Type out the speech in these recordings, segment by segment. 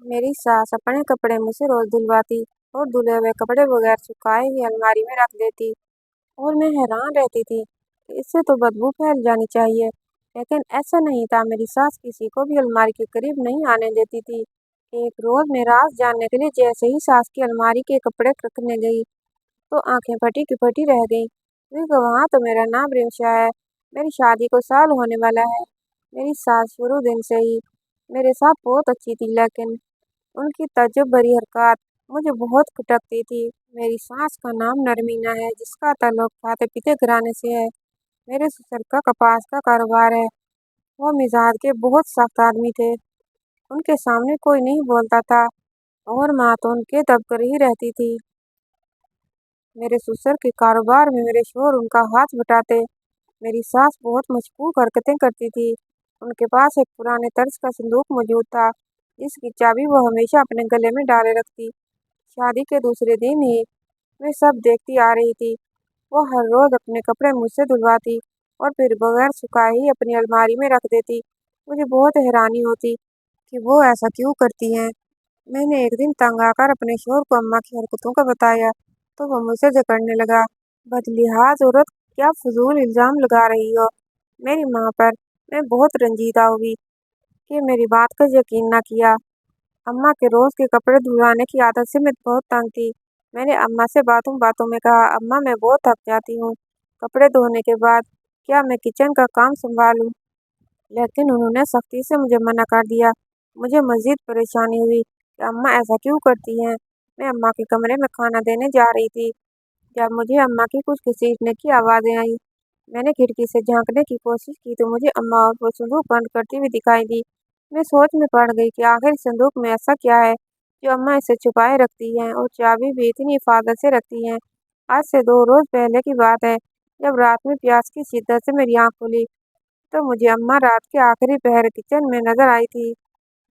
मेरी सास अपने कपड़े मुझसे रोज धुलवाती और धुले हुए कपड़े बगैर सुखाए ही अलमारी में रख देती। और मैं हैरान रहती थी कि इससे तो बदबू फैल जानी चाहिए, लेकिन ऐसा नहीं था। मेरी सास किसी को भी अलमारी के करीब नहीं आने देती थी। एक रोज मैं राज जानने के लिए जैसे ही सास की अलमारी के कपड़े रखने गई, तो आंखें फटी की फटी रह गई। क्योंकि वहाँ तो मेरा नाम रिंशा है। मेरी शादी को साल होने वाला है। मेरी सास शुरू दिन से ही मेरे साथ बहुत अच्छी थी, लेकिन उनकी तज्जुब भरी हरकत मुझे बहुत खटकती थी। मेरी सास का नाम नरमीना है, जिसका ताल्लुक खाते पीते घराने से है। मेरे ससुर का कपास का कारोबार है। वो मिजाज के बहुत सख्त आदमी थे। उनके सामने कोई नहीं बोलता था और माँ तो उनके दबकर ही रहती थी। मेरे ससुर के कारोबार में मेरे शोहर उनका हाथ बटाते। मेरी सास बहुत मशकूक हरकतें करती थी। उनके पास एक पुराने तर्ज का संदूक मौजूद था, जिसकी चाबी वो हमेशा अपने गले में डाले रखती। शादी के दूसरे दिन ही मैं सब देखती आ रही थी। वो हर रोज अपने कपड़े मुझसे धुलवाती और फिर बगैर सुखाए ही अपनी अलमारी में रख देती। मुझे बहुत हैरानी होती कि वो ऐसा क्यों करती हैं। मैंने एक दिन तंग आकर अपने शोहर को अम्मा की हरकतों का बताया, तो वो मुझसे जकड़ने लगा। बदलिहाज औरत, क्या फजूल इल्जाम लगा रही हो मेरी माँ पर। मैं बहुत रंजीदा हुई कि मेरी बात का यकीन न किया। अम्मा के रोज के कपड़े धुलाने की आदत से मैं बहुत तंग थी। मैंने अम्मा से बातों बातों में कहा, अम्मा मैं बहुत थक जाती हूँ। कपड़े धोने के बाद क्या मैं किचन का काम संभालूं? लेकिन उन्होंने सख्ती से मुझे मना कर दिया। मुझे मजीद परेशानी हुई कि अम्मा ऐसा क्यों करती हैं। मैं अम्मा के कमरे में खाना देने जा रही थी जब मुझे अम्मा की कुछ घसीटने की आवाज़ें आई। मैंने खिड़की से झांकने की कोशिश की तो मुझे अम्मा और वो संदूक बंद करती हुई दिखाई दी। मैं सोच में पड़ गई कि आखिर इस संदूक में ऐसा क्या है जो अम्मा इसे छुपाए रखती हैं और चाबी भी इतनी हिफाजत से रखती हैं। आज से 2 रोज पहले की बात है, जब रात में प्यास की शिद्दत से मेरी आँख खुली, तो मुझे अम्मा रात के आखिरी पहर किचन में नजर आई थी।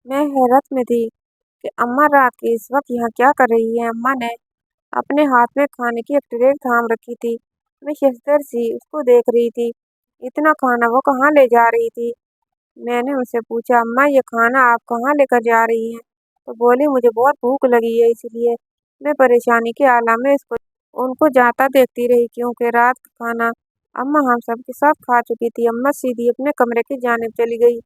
मैं हैरत में थी कि अम्मा रात के इस वक्त यहाँ क्या कर रही है। अम्मा ने अपने हाथ में खाने की एक ट्रे थाम रखी थी। मैं शशदर सी उसको देख रही थी। इतना खाना वो कहाँ ले जा रही थी? मैंने उनसे पूछा, अम्मा ये खाना आप कहाँ लेकर जा रही हैं? तो बोली, मुझे बहुत भूख लगी है, इसलिए। मैं परेशानी के आलम में इसको उनको जाता देखती रही, क्योंकि रात का खाना अम्मा हम सबके साथ खा चुकी थी। अम्मा सीधी अपने कमरे की जानिब चली गई।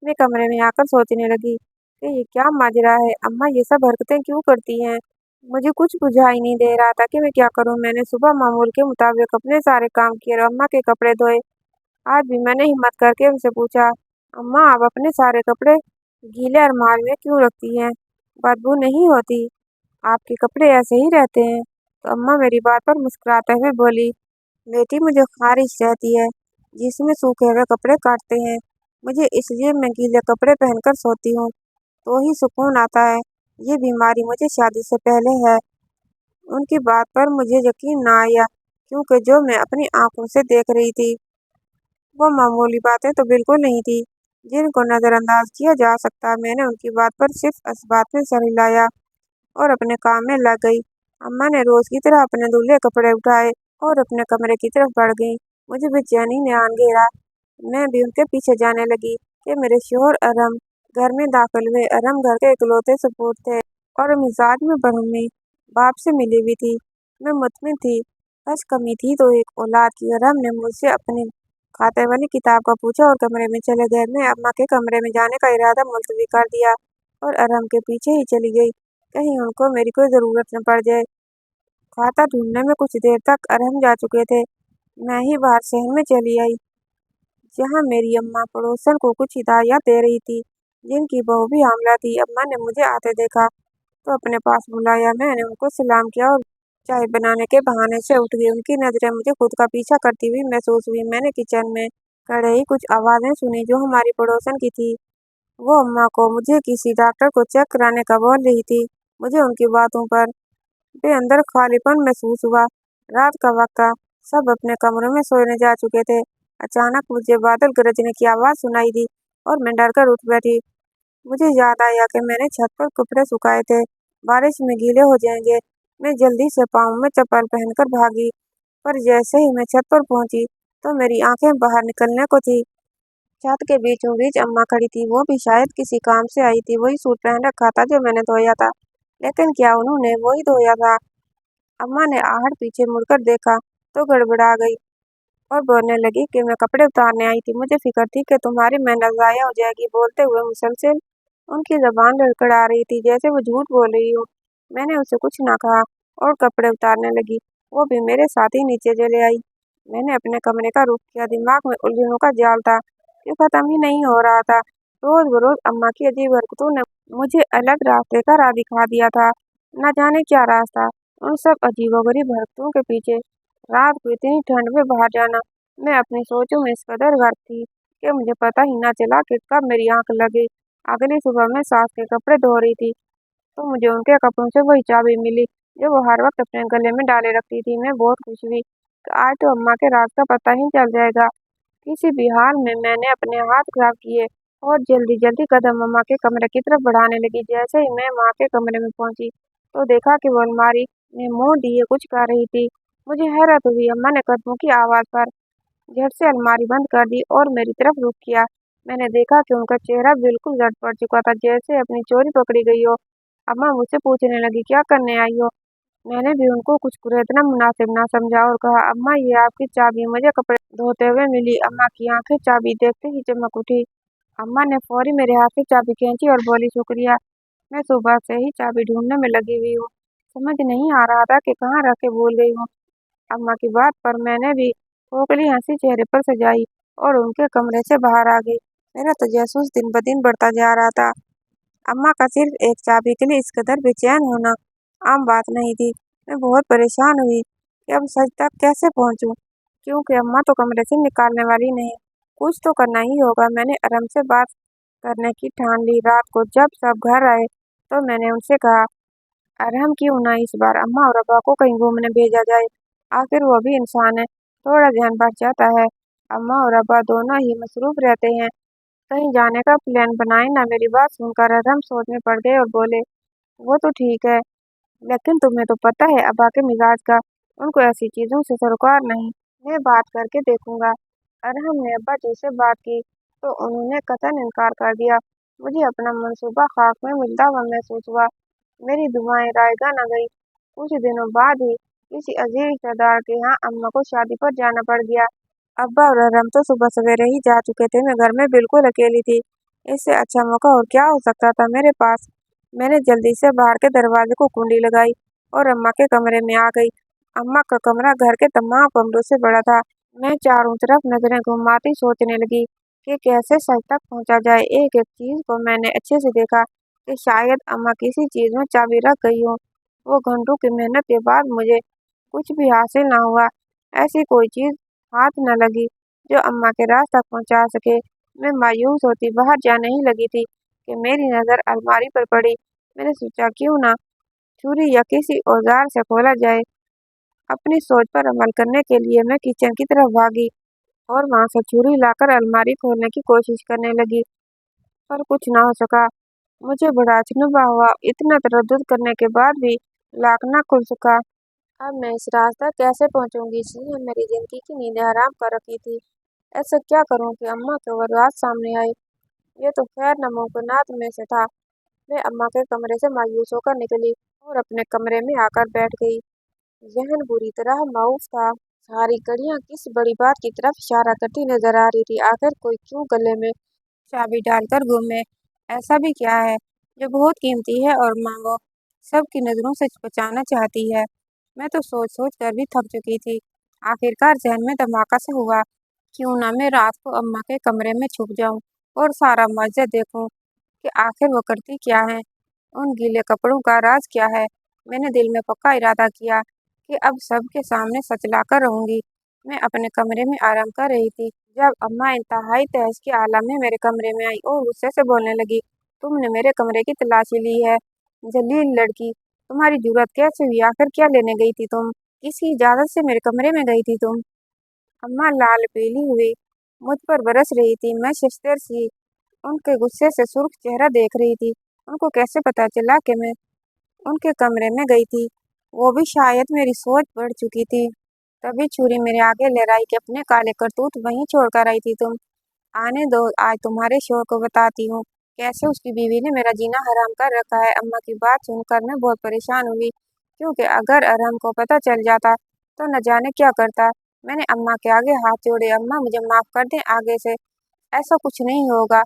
मैं कमरे में आकर सोचने लगी कि ये क्या माजरा है। अम्मा ये सब हरकतें क्यों करती हैं? मुझे कुछ बुझाई नहीं दे रहा था कि मैं क्या करूं। मैंने सुबह मामूल के मुताबिक अपने सारे काम किए और अम्मा के कपड़े धोए। आज भी मैंने हिम्मत करके उनसे पूछा, अम्मा आप अपने सारे कपड़े गीले अलमारी में क्यों रखती हैं? बदबू नहीं होती? आपके कपड़े ऐसे ही रहते हैं? तो अम्मा मेरी बात पर मुस्कुराते हुए बोली, बेटी मुझे खारिश रहती है, जिसमें सूखे हुए कपड़े काटते हैं। मुझे इसलिए मैं गीले कपड़े पहनकर सोती हूँ, तो ही सुकून आता है। ये बीमारी मुझे शादी से पहले है। उनकी बात पर मुझे यकीन ना आया, क्योंकि जो मैं अपनी आंखों से देख रही थी वो मामूली बातें तो बिल्कुल नहीं थी जिनको नज़रअंदाज किया जा सकता। मैंने उनकी बात पर सिर्फ इस बात में सर हिलाया और अपने काम में लग गई। अम्मा ने रोज की तरह अपने धुले कपड़े उठाए और अपने कमरे की तरफ बढ़ गई। मुझे बेचैनी ने आन घेरा। मैं भी उनके पीछे जाने लगी कि मेरे शोहर अरम घर में दाखिल हुए। अरम घर के इकलौते सपूत थे और मिजाज में बरहमी बाप से मिली हुई थी। मैं मुतमिन थी, बस कमी थी तो एक औलाद की। अरम ने मुझसे अपने खाते वाली किताब का पूछा और कमरे में चले गए। मैं अम्मा के कमरे में जाने का इरादा मुलतवी कर दिया और अरम के पीछे ही चली गई, कहीं उनको मेरी कोई ज़रूरत न पड़ जाए। खाता ढूंढने में कुछ देर तक अरहम जा चुके थे। मैं ही बाहर शहर में चली आई, जहाँ मेरी अम्मा पड़ोसन को कुछ हिदायत दे रही थी, जिनकी बहू भी हामला थी। अम्मा ने मुझे आते देखा तो अपने पास बुलाया। मैंने उनको सलाम किया और चाय बनाने के बहाने से उठ गई। उनकी नज़रें मुझे खुद का पीछा करती हुई महसूस हुई। मैंने किचन में खड़े ही कुछ आवाज़ें सुनी जो हमारी पड़ोसन की थी। वो अम्मा को मुझे किसी डॉक्टर को चेक कराने का बोल रही थी। मुझे उनकी बातों पर अंदर खालीपन महसूस हुआ। रात का वक्त था, सब अपने कमरों में सोने जा चुके थे। अचानक मुझे बादल गरजने की आवाज़ सुनाई दी और मैं डरकर उठ बैठी। मुझे याद आया कि मैंने छत पर कपड़े सुखाए थे, बारिश में गीले हो जाएंगे। मैं जल्दी से पाँव में चप्पल पहनकर भागी, पर जैसे ही मैं छत पर पहुंची तो मेरी आंखें बाहर निकलने को थी। छत के बीचों बीच अम्मा खड़ी थी। वो भी शायद किसी काम से आई थी। वही सूट पहन रखा था जो मैंने धोया था, लेकिन क्या उन्होंने वही धोया था? अम्मा ने आहट पीछे मुड़कर देखा तो गड़बड़ा गई और बोलने लगी कि मैं कपड़े उतारने आई थी। मुझे फिक्र थी कि तुम्हारी मेहनत ज़ाया हो जाएगी। बोलते हुए मुसलसल उनकी जबान लड़खड़ा रही थी, जैसे वो झूठ बोल रही हो। मैंने उसे कुछ ना कहा और कपड़े उतारने लगी। वो भी मेरे साथ ही नीचे चले आई। मैंने अपने कमरे का रुख किया। दिमाग में उलझनों का जाल था कि खत्म ही नहीं हो रहा था। रोज बरोज अम्मा की अजीब हरकतों ने मुझे अलग रास्ते का राह दिखा दिया था। न जाने क्या रास्ता उन सब अजीबोगरीब हरकतों के पीछे। रात को इतनी ठंड में बाहर जाना। मैं अपनी सोचों में इस कदर गर्क थी कि मुझे पता ही ना चला कि कब मेरी आंख लगी। अगली सुबह मैं सास के कपड़े धो रही थी तो मुझे उनके कपड़ों से वही चाबी मिली जो वो हर वक्त अपने गले में डाले रखती थी। मैं बहुत खुश हुई कि आज तो अम्मा के राज का पता ही चल जाएगा। किसी भी हाल में मैंने अपने हाथ खराब किए और जल्दी जल्दी कदम अम्मा के कमरे की तरफ बढ़ाने लगी। जैसे ही मैं माँ के कमरे में पहुंची तो देखा कि वो अलमारी में मुंह दिए कुछ कर रही थी। मुझे हैरत हुई। अम्मा ने कदमों की आवाज पर झट से अलमारी बंद कर दी और मेरी तरफ रुख किया। मैंने देखा कि उनका चेहरा बिल्कुल जट पड़ चुका था, जैसे अपनी चोरी पकड़ी गई हो। अम्मा मुझसे पूछने लगी, क्या करने आई हो? मैंने भी उनको कुछ इतना मुनासिब ना समझा और कहा, अम्मा ये आपकी चाबी मुझे कपड़े धोते हुए मिली। अम्मा की आंखें चाबी देखते ही चमक उठी। अम्मा ने फौरी मेरे हाथ से चाबी खींची और बोली, शुक्रिया। मैं सुबह से ही चाबी ढूंढने में लगी हुई हूँ। समझ नहीं आ रहा था कि कहाँ रख के भूल गई हूँ। अम्मा की बात पर मैंने भी खोखली हंसी चेहरे पर सजाई और उनके कमरे से बाहर आ गई। मेरा तजस्सुस दिन ब दिन बढ़ता जा रहा था। अम्मा का सिर्फ एक चाबी के लिए इस कदर बेचैन होना आम बात नहीं थी। मैं बहुत परेशान हुई कि अब सच तक कैसे पहुंचूं, क्योंकि अम्मा तो कमरे से निकालने वाली नहीं। कुछ तो करना ही होगा। मैंने अरम से बात करने की ठान ली। रात को जब सब घर आए तो मैंने उनसे कहा, अरहम क्यों ना इस बार अम्मा और अब्बा को कहीं घूमने भेजा जाए। आखिर वो भी इंसान है, थोड़ा ध्यान बढ़ जाता है। अम्मा और अब्बा दोनों ही मसरूफ रहते हैं, कहीं जाने का प्लान बनाए ना। मेरी बात सुनकर अरहम सोच में पड़ गए और बोले, वो तो ठीक है, लेकिन तुम्हें तो पता है अब्बा के मिजाज का। उनको ऐसी चीजों से सरोकार नहीं। मैं बात करके देखूंगा। अरहम ने अब्बा जी से बात की तो उन्होंने कतई इनकार कर दिया। मुझे अपना मंसूबा खाक में मिलता हुआ महसूस हुआ। मेरी दुआएं रायगा न गई। कुछ दिनों बाद ही किसी अजीज रिश्तेदार के यहाँ अम्मा को शादी पर जाना पड़ गया। अब्बा और अरहम तो सुबह सवेरे ही जा चुके थे। मैं घर में बिल्कुल अकेली थी। इससे अच्छा मौका और क्या हो सकता था मेरे पास। मैंने जल्दी से बाहर के दरवाजे को कुंडी लगाई और अम्मा के कमरे में आ गई। अम्मा का कमरा घर के तमाम कमरों से बड़ा था। मैं चारों तरफ नजरें घुमाती सोचने लगी कि कैसे सच तक पहुंचा जाए। एक एक चीज को मैंने अच्छे से देखा कि शायद अम्मा किसी चीज में चाबी रख गई हो। वो घंटों की मेहनत के बाद मुझे कुछ भी हासिल ना हुआ। ऐसी कोई चीज हाथ न लगी जो अम्मा के राज तक पहुंचा सके। मैं मायूस होती बाहर जाने ही लगी थी कि मेरी नजर अलमारी पर पड़ी। मैंने सोचा, क्यों ना छुरी या किसी औजार से खोला जाए। अपनी सोच पर अमल करने के लिए मैं किचन की तरफ भागी और वहां से छुरी लाकर अलमारी खोलने की कोशिश करने लगी, पर कुछ ना हो सका। मुझे बड़ा अचंभा हुआ। इतना तरद्दुद करने के बाद भी लाख ना खुल सका। अब मैं इस रास्ता कैसे पहुंचूंगी जिसने मेरी जिंदगी की नींद हराम कर रखी थी। ऐसा क्या करूं कि अम्मा के वो राज सामने आए। ये तो खैर नामुमकिनात में से था। मैं अम्मा के कमरे से मायूस होकर निकली और अपने कमरे में आकर बैठ गई। जहन बुरी तरह मायूस था। सारी घड़ियां किस बड़ी बात की तरफ इशारा करती नजर आ रही थी। आखिर कोई क्यों गले में चाबी डालकर घूमे। ऐसा भी क्या है जो बहुत कीमती है और माँ वो सबकी नजरों से बचाना चाहती है। मैं तो सोच सोच कर भी थक चुकी थी। आखिरकार जहन में धमाका सा हुआ, क्यों ना मैं रात को अम्मा के कमरे में छुप जाऊं और सारा मजे देखूं कि आखिर वो करती क्या है। उन गीले कपड़ों का राज क्या है। मैंने दिल में पक्का इरादा किया कि अब सबके सामने सच लाकर रहूंगी। मैं अपने कमरे में आराम कर रही थी जब अम्मा इंतहाई तहस के आलम में मेरे कमरे में आई और गुस्से से बोलने लगी, तुमने मेरे कमरे की तलाशी ली है, जलील लड़की। तुम्हारी जुर्रत कैसे हुई? आखिर क्या लेने गई थी तुम? किसी इजाजत से मेरे कमरे में गई थी तुम? अम्मा लाल पीली हुई मुझ पर बरस रही थी। मैं शिश्तर सी उनके गुस्से से सुर्ख चेहरा देख रही थी। उनको कैसे पता चला कि मैं उनके कमरे में गई थी? वो भी शायद मेरी सोच बढ़ चुकी थी। तभी छुरी मेरे आगे लहराई कि अपने काले करतूत वहीं छोड़ कर आई थी तुम। आने दो, आज तुम्हारे शोहर को बताती हूँ कैसे उसकी बीवी ने मेरा जीना हराम कर रखा है। अम्मा की बात सुनकर मैं बहुत परेशान हुई, क्योंकि अगर अरहम को पता चल जाता तो न जाने क्या करता। मैंने अम्मा के आगे हाथ जोड़े, अम्मा मुझे माफ कर दें, आगे से ऐसा कुछ नहीं होगा।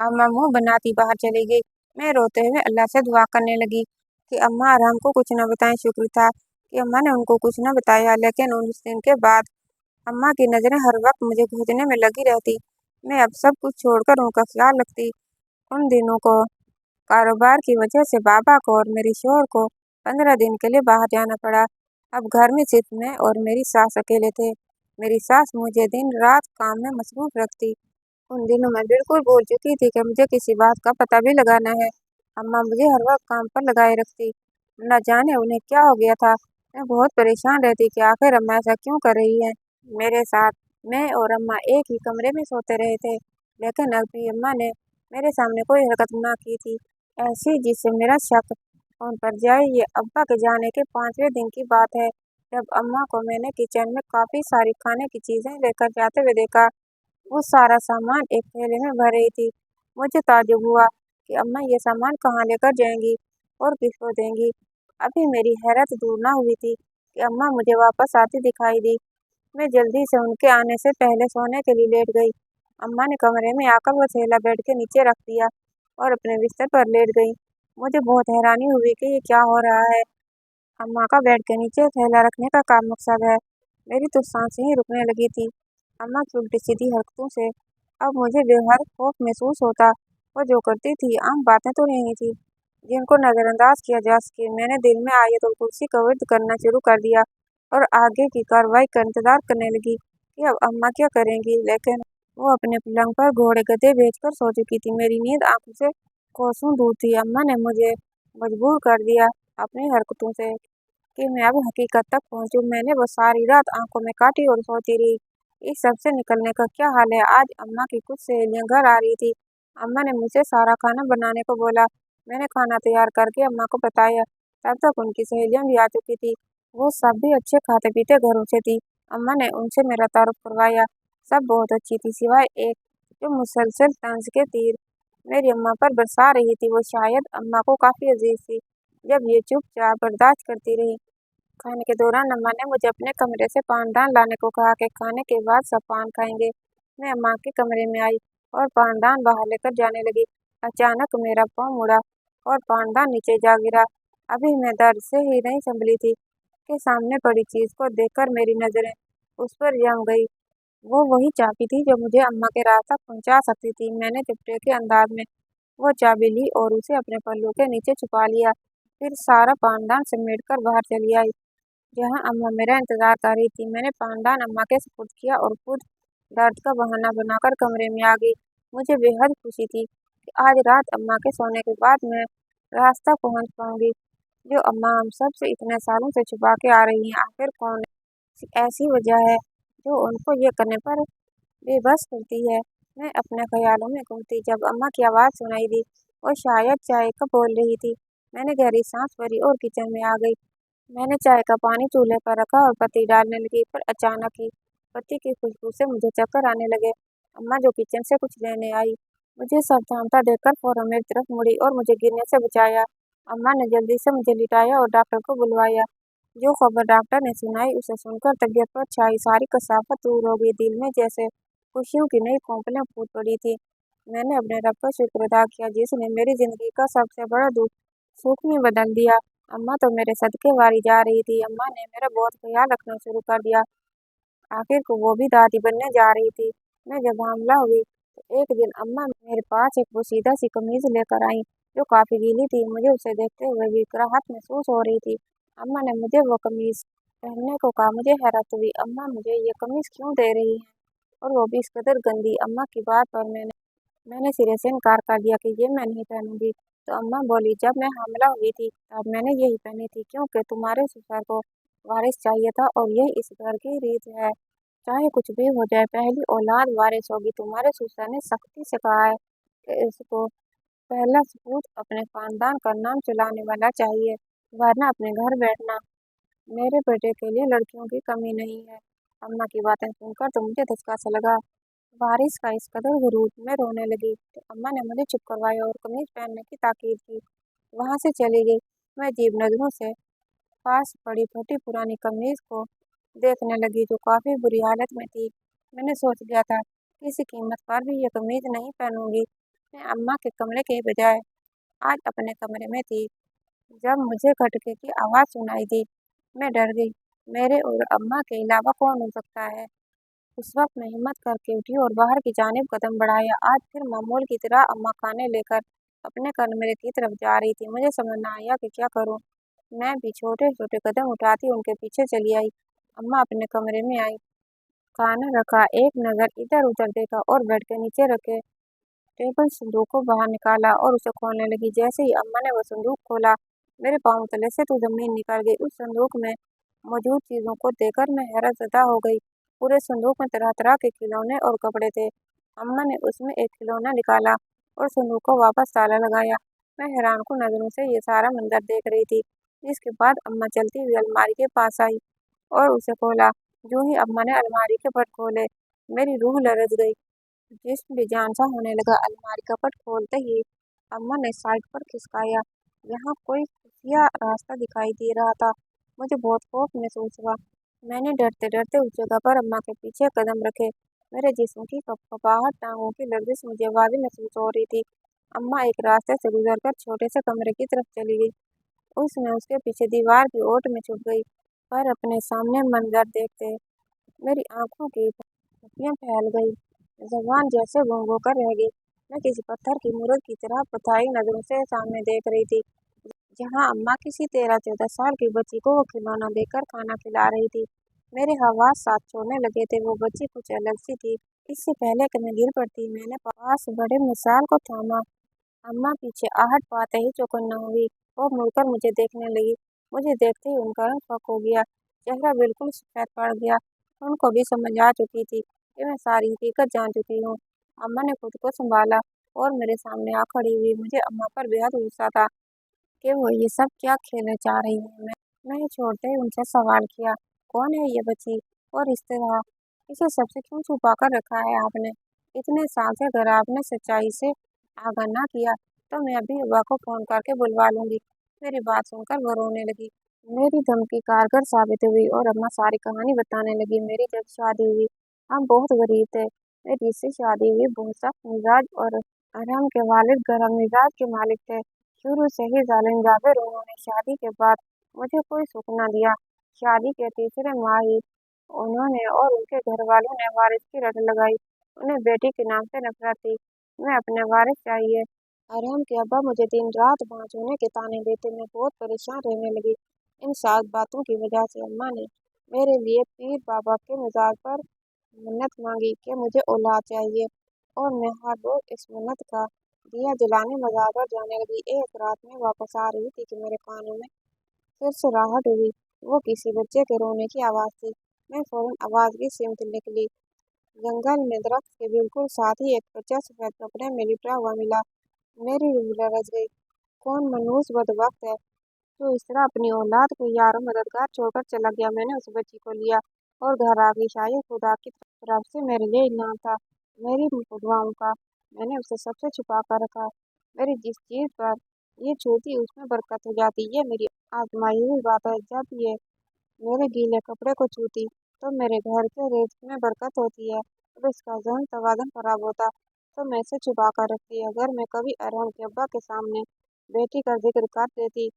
अम्मा मुंह बनाती बाहर चली गई। मैं रोते हुए अल्लाह से दुआ करने लगी कि अम्मा अरहम को कुछ न बताएं। शुक्र था कि अम्मा ने उनको कुछ न बताया, लेकिन उस दिन के बाद अम्मा की नज़रें हर वक्त मुझे खोजने में लगी रहती। मैं अब सब कुछ छोड़कर उनका ख्याल रखती। उन दिनों को कारोबार की वजह से बाबा को और मेरे शोहर को 15 दिन के लिए बाहर जाना पड़ा। अब घर में सिर्फ मैं और मेरी सास अकेले थे। मेरी सास मुझे दिन रात काम में मसरूफ रखती। उन दिनों मैं बिल्कुल भूल चुकी थी कि मुझे किसी बात का पता भी लगाना है। अम्मा मुझे हर वक्त काम पर लगाए रखती। न जाने उन्हें क्या हो गया था। मैं बहुत परेशान रहती कि आखिर अम्मा ऐसा क्यों कर रही है मेरे साथ। मैं और अम्मा एक ही कमरे में सोते रहे थे, लेकिन अभी अम्मा ने मेरे सामने कोई हरकत ना की थी, ऐसी जिससे मेरा शक उन पर जाए। ये अब्बा के जाने के 5वें दिन की बात है, जब अम्मा को मैंने किचन में काफ़ी सारी खाने की चीज़ें लेकर जाते हुए देखा। वो सारा सामान एक थैले में भर रही थी। मुझे ताज्जुब हुआ कि अम्मा ये सामान कहाँ लेकर जाएंगी और किसको देंगी। अभी मेरी हैरत दूर ना हुई थी कि अम्मा मुझे वापस आती दिखाई दी। मैं जल्दी से उनके आने से पहले सोने के लिए लेट गई। अम्मा ने कमरे में आकर वो थैला बेड के नीचे रख दिया और अपने बिस्तर पर लेट गई। मुझे बहुत हैरानी हुई कि ये क्या हो रहा है। अम्मा का बेड के नीचे थैला रखने का क्या मकसद है। मेरी तो सांसें ही रुकने लगी थी अम्मा की उल्टी सीधी हरकतों से। अब मुझे बेहद खौफ महसूस होता। वो जो करती थी आम बातें तो नहीं थी जिनको नज़रअंदाज किया जा सके। मैंने दिल में आयतुल कुर्सी का विर्द करना शुरू कर दिया और आगे की कार्रवाई का इंतजार करने लगी कि अब अम्मा क्या करेंगी। लेकिन वो अपने पलंग पर घोड़े गधे बेचकर सो चुकी थी। मेरी नींद आंखों से कोसों दूर थी। अम्मा ने मुझे मजबूर कर दिया अपनी हरकतों से कि मैं अब हकीकत तक पहुंचूं। मैंने वो सारी रात आंखों में काटी और सोती रही, इस सब से निकलने का क्या हाल है। आज अम्मा की कुछ सहेलियां घर आ रही थी। अम्मा ने मुझे सारा खाना बनाने को बोला। मैंने खाना तैयार करके अम्मा को बताया। तब तक उनकी सहेलियां भी आ चुकी थी। वो सब भी अच्छे खाते पीते घरों से थी। अम्मा ने उनसे मेरा तारुफ करवाया। सब बहुत अच्छी थी, सिवाय एक जो मुसलसल तंज के तीर मेरी अम्मा पर बरसा रही थी। वो शायद अम्मा को काफ़ी अजीज थी, जब ये चुपचाप बर्दाश्त करती रही। खाने के दौरान अम्मा ने मुझे अपने कमरे से पानदान लाने को कहा कि खाने के बाद सब पान खाएंगे। मैं अम्मा के कमरे में आई और पानदान बाहर लेकर जाने लगी। अचानक मेरा पाँव मुड़ा और पानदान नीचे जा गिरा। अभी मैं दर्द से ही नहीं संभली थी कि सामने पड़ी चीज़ को देखकर मेरी नज़रें उस पर जम गई। वो वही चाबी थी जो मुझे अम्मा के राह तक पहुंचा सकती थी। मैंने चुपके के अंदाज में वो चाबी ली और उसे अपने पल्लू के नीचे छुपा लिया। फिर सारा पानदान समेट कर बाहर चली आई, जहाँ अम्मा मेरा इंतजार कर रही थी। मैंने पानदान अम्मा के सुपुर्द किया और खुद दर्द का बहाना बनाकर कमरे में आ गई। मुझे बेहद खुशी थी कि आज रात अम्मा के सोने के बाद मैं रास्ता पहुंच पाऊंगी जो अम्मा हम सब से इतने सालों से छुपा के आ रही हैं। आखिर कौन ऐसी वजह है जो उनको ये करने पर बेबस करती है। मैं अपने ख्यालों में गुम थी जब अम्मा की आवाज़ सुनाई दी। वो शायद चाय कप बोल रही थी। मैंने गहरी सांस भरी और किचन में आ गई। मैंने चाय का पानी चूल्हे पर रखा और पत्ती डालने लगी, पर अचानक ही पत्ती की खुशबू से मुझे चक्कर आने लगे। अम्मा जो किचन से कुछ लेने आई, मुझे सावधानता देखकर फौरन मेरी तरफ मुड़ी और मुझे गिरने से बचाया। अम्मा ने जल्दी से मुझे लिटाया और डॉक्टर को बुलवाया। जो खबर डॉक्टर ने सुनाई उसे सुनकर तबीयत पर छाई सारी कसावट दूर हो गई। दिल में जैसे खुशियों की नई फूंकने फूट पड़ी थी। मैंने अपने रब का शुक्र अदा किया जिसने मेरी जिंदगी का सबसे बड़ा दुख सुख में बदल दिया। अम्मा तो मेरे सदके वारी जा रही थी। अम्मा ने मेरा बहुत ख्याल रखना शुरू कर दिया। आखिर को वो भी दादी बनने जा रही थी। मैं जब हमला हुई तो एक दिन अम्मा मेरे पास एक पोशीदा सी कमीज लेकर आई जो काफी गीली थी। मुझे उसे देखते हुए भी राहत महसूस हो रही थी। अम्मा ने मुझे वो कमीज पहनने को कहा। मुझे हैरत हुई, अम्मा मुझे ये कमीज क्यों दे रही है और वो भी इस कदर गंदी। अम्मा की बात पर मैंने सिरे से इनकार कर दिया कि ये मैं नहीं पहनूंगी। तो अम्मा बोली, जब मैं हामिला हुई थी तब मैंने यही पहनी थी क्योंकि तुम्हारे ससुर को वारिस चाहिए था और यही इस घर की रीत है। चाहे कुछ भी हो जाए पहली औलाद वारिस होगी। तुम्हारे ससुर ने सख्ती से कहा है कि इसको पहला सपूत अपने खानदान का नाम चलाने वाला चाहिए, वरना अपने घर बैठना। मेरे बेटे के लिए लड़कियों की कमी नहीं है। अम्मा की बातें सुनकर तो मुझे धचका सा लगा। बारिश का इस कदर गुरूर मैं रोने लगी तो अम्मा ने मुझे चुप करवाया और कमीज पहनने की ताकीद की। वहां से चली गई। मैं अजीब नजरों से पास पड़ी फटी पुरानी कमीज को देखने लगी जो काफी बुरी हालत में थी। मैंने सोच लिया था किसी कीमत पर भी ये कमीज नहीं पहनूंगी। मैं अम्मा के कमरे के बजाय आज अपने कमरे में थी। जब मुझे खटके की आवाज सुनाई दी, मैं डर गई। मेरे और अम्मा के अलावा कौन हो सकता है? उस वक्त मैं हिम्मत करके उठी और बाहर की जानिब कदम बढ़ाया। आज फिर मामूल की तरह अम्मा खाने लेकर अपने कमरे की तरफ जा रही थी। मुझे समझ न आया कि क्या करूं। मैं भी छोटे छोटे कदम उठाती उनके पीछे चली आई। अम्मा अपने कमरे में आई। खाना रखा, एक नजर इधर उधर देखा और बेड के नीचे रखे टेबल संदूक को बाहर निकाला और उसे खोलने लगी। जैसे ही अम्मा ने वो संदूक खोला, मेरे पाँव तले से तो जमीन निकल गई। उस संदूक में मौजूद चीजों को देखकर मैं हैरतज़दा हो गई। पूरे संदूक में तरह तरह के खिलौने और कपड़े थे। अम्मा ने उसमें एक खिलौना निकाला और संदूक को वापस ताला लगाया। मैं हैरान को नजरों से ये सारा मंजर देख रही थी। इसके बाद अम्मा चलती हुई अलमारी के पास आई और उसे खोला। जो ही अम्मा ने अलमारी के पट खोले, मेरी रूह लरज गई। जिस्म बेजान सा होने लगा। अलमारी का पट खोलते ही अम्मा ने साइड पर खिसकाया। यहाँ कोई खुफिया रास्ता दिखाई दे रहा था। मुझे बहुत खौफ महसूस हुआ। मैंने डरते डरते उस जगह पर अम्मा के पीछे कदम रखे। मेरे जिस्म की कपकपाहट, टांगों की लर्जिश मुझे वाज़ेह महसूस हो रही थी। अम्मा एक रास्ते से गुजरकर छोटे से कमरे की तरफ चली गई। उसने उसके पीछे दीवार की ओट में छुप गई। पर अपने सामने मंजर देखते मेरी आंखों की पट्टियां फैल गई। जबान जैसे गुम होकर रह गई। मैं किसी पत्थर की मूरत की तरह पथाई नजरों से सामने देख रही थी, जहां अम्मा किसी 13-14 साल की बच्ची को वो खिलौना देकर खाना खिला रही थी। मेरे हवास साथ छोड़ने लगे थे। वो बच्ची कुछ अलग सी थी। इससे पहले कि मैं गिर पड़ती, मैंने पास बड़े मिसाल को थामा। अम्मा पीछे आहट पाते ही चौकन्ना हुई और मुड़कर मुझे देखने लगी। मुझे देखते ही उनका रंग फक हो गया। चेहरा बिल्कुल सफेद पड़ गया। उनको भी समझ आ चुकी थी कि मैं सारी हकीकत जान चुकी हूँ। अम्मा ने खुद को संभाला और मेरे सामने आ खड़ी हुई। मुझे अम्मा पर बेहद गुस्सा था कि वो ये सब क्या खेलना चाह रही है। मैंने छोड़ते ही उनसे सवाल किया, कौन है ये बच्ची और इस तरह इसे सबसे क्यों छुपा कर रखा है आपने? इतने साल से अगर आपने सच्चाई से आगाह ना किया तो मैं अभी अब्बा को फोन करके बुलवा लूंगी। मेरी बात सुनकर वो रोने लगी। मेरी धमकी कारगर साबित हुई और अम्मा सारी कहानी बताने लगी। मेरी जब शादी हुई, हम बहुत गरीब थे। मेरी इससे शादी हुई बहुत सख्त मिजाज और अरहम के वालिद गरम मिजाज के मालिक थे। शुरू से ही जालिम जाबिर उन्होंने शादी के बाद मुझे कोई सुख न दिया। शादी के तीसरे माह ही उन्होंने और उनके घर वालों ने वारिस की रट लगाई। उन्हें बेटी के नाम से नफरत थी। मैं अपने वारिस चाहिए। अरहम के अब्बा मुझे दिन रात बाँझ होने के ताने देते। मैं बहुत परेशान रहने लगी। इन सात बातों की वजह से अम्मा ने मेरे लिए पीर बाबा के मज़ार पर मन्नत मांगी कि मुझे औलाद चाहिए और मैं हर रोज इस मन्नत का दिया जलाने मज़ार पर जाने लगी। एक रात में वापस आ रही थी कि मेरे कानों में फिर से राहत हुई। वो किसी बच्चे के रोने की आवाज़ थी। मैं फौरन आवाज़ की सिमत निकली। जंगल में दरख्त के बिल्कुल साथ ही एक बच्चा सफेद कपड़े में लिपटा हुआ मिला। मेरी रूह लरज गई। कौन मनहूस बदबख्त है जो इस तरह अपनी औलाद को यार मददगार छोड़कर चला गया। मैंने उस बच्ची को लिया और घर आ गई। शायद खुदा की तरफ से मेरे लिए इनाम था, मेरी दुआओं का। मैंने उसे सबसे छुपा कर रखा। मेरी जिस चीज पर ये छूती उसमें बरकत हो जाती। ये मेरी आजमाई हुई बात है। जब ये मेरे गीले कपड़े को छूती तो मेरे घर के रिज्क में बरकत होती है। अब इसका जहन तवाज़ुन खराब होता तो मैं इसे छुपा कर रखती। अगर मैं कभी अरहम के अब्बा के सामने बेटी का जिक्र कर देती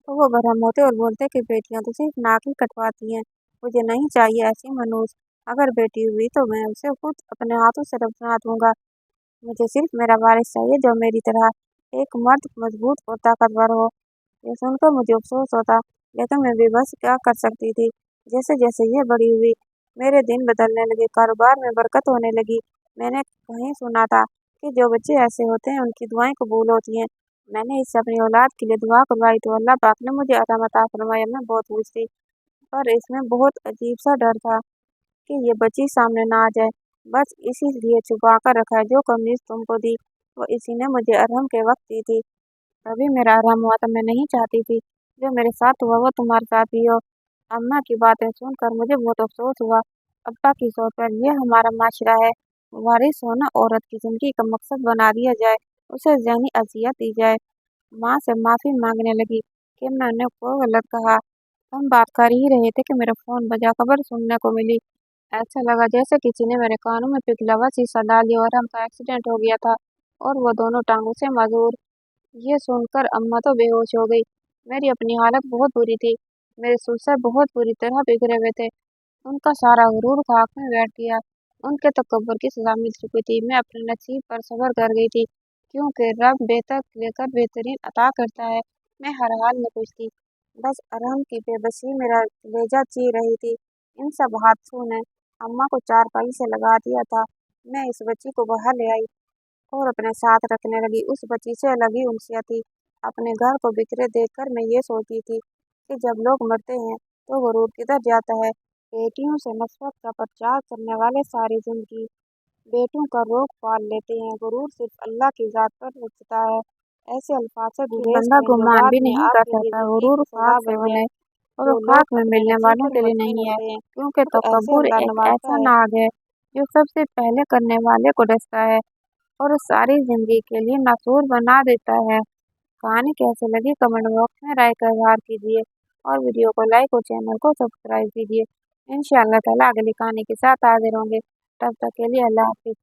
तो वो बरहम होते और बोलते कि बेटियां तो सिर्फ नाक ही कटवाती हैं। मुझे नहीं चाहिए ऐसी मनूस। अगर बेटी हुई तो मैं उसे खुद अपने हाथों से दफना दूंगा। मुझे सिर्फ मेरा वारिस चाहिए जो मेरी तरह एक मर्द मजबूत और ताकतवर हो। ये सुनकर मुझे अफसोस होता, लेकिन मैं भी बस क्या कर सकती थी। जैसे जैसे ये बड़ी हुई, मेरे दिन बदलने लगे, कारोबार में बरकत होने लगी। मैंने कहीं सुना था कि जो बच्चे ऐसे होते हैं उनकी दुआएं कबूल होती हैं। मैंने इससे अपनी औलाद के लिए दुआ करवाई तो अल्लाह पाक ने मुझे अता अता फरमाया। मैं बहुत खुश थी, पर इसमें बहुत अजीब सा डर था कि ये बच्ची सामने ना आ जाए। बस इसीलिए छुपा कर रखा है। जो कमीज तुमको दी वो इसी ने मुझे अरहम के वक्त दी थी। तभी मेरा आराम हुआ था। मैं नहीं चाहती थी जो मेरे साथ हुआ वो तुम्हारे साथ भी हो। अम्मा की बातें सुनकर मुझे बहुत अफसोस हुआ। अब्बा की सोच पर ये हमारा माशरा है। वारिस होना औरत की जिंदगी का मकसद बना दिया जाए, उसे ज़हनी अज़ियत दी जाए। माँ से माफ़ी मांगने लगी कि मैंने को गलत कहा। हम बात कर ही रहे थे कि मेरा फ़ोन बजा, खबर सुनने को मिली। ऐसा लगा जैसे किसी ने मेरे कानों में पिघला हुआ शीशा डाल दिया और हमका एक्सीडेंट हो गया था और वो दोनों टांगों से मजबूर। ये सुनकर अम्मा तो बेहोश हो गई। मेरी अपनी हालत बहुत बुरी थी। मेरे ससुर बहुत बुरी तरह बिगड़े हुए थे। उनका सारा गुरूर खाक में बैठ गया। उनके तकब्बुर की सजा मिल चुकी थी। मैं अपने नसीब पर सब्र कर गई थी, क्योंकि रब बेहतर लेकर बेहतरीन अता करता है। मैं हर हाल में खुश थी। बस अरहम की बेबसी मेरा कलेजा चीर रही थी। इन सब हादसों ने अम्मा को चारपाई से लगा दिया था। मैं इस बच्ची को बाहर ले आई और अपने साथ रखने लगी। उस बच्ची से अलग ही उनसे थी। अपने घर को बिखरे देखकर मैं ये सोचती थी कि जब लोग मरते हैं तो गुरूर किधर जाता है। बेटियों से नफरत का प्रचार करने वाले सारी जिंदगी बेटों का रोग पाल लेते हैं। गुरूर सिर्फ अल्लाह की जात पर रुकता है। ऐसे अल्फाज से गुरेज बंदा करें जो गुमान बाद भी में नहीं कर आपके लिए सकता। जिंदगी गुरूर की खाक सजा से बन जाए। होने और जो खाक लोग में अपने मिलने नसीब वालों पर के लिए यकीन नहीं है, रखते हैं क्योंकि उनको ऐसे तकब्बुर अल्लाह एक नवाजता ऐसा है। नाग है जो सबसे पहले करने वाले को डसता है और सारी जिंदगी के लिए नासूर बना देता है। कहानी कैसे लगी कमेंट बॉक्स में राय का इजहार कीजिए और वीडियो को लाइक और चैनल को सब्सक्राइब कीजिए। इंशाअल्लाह ताला अगली कहानी के साथ हाजिर होंगे। तब तक के लिए अल्लाह हाफिज।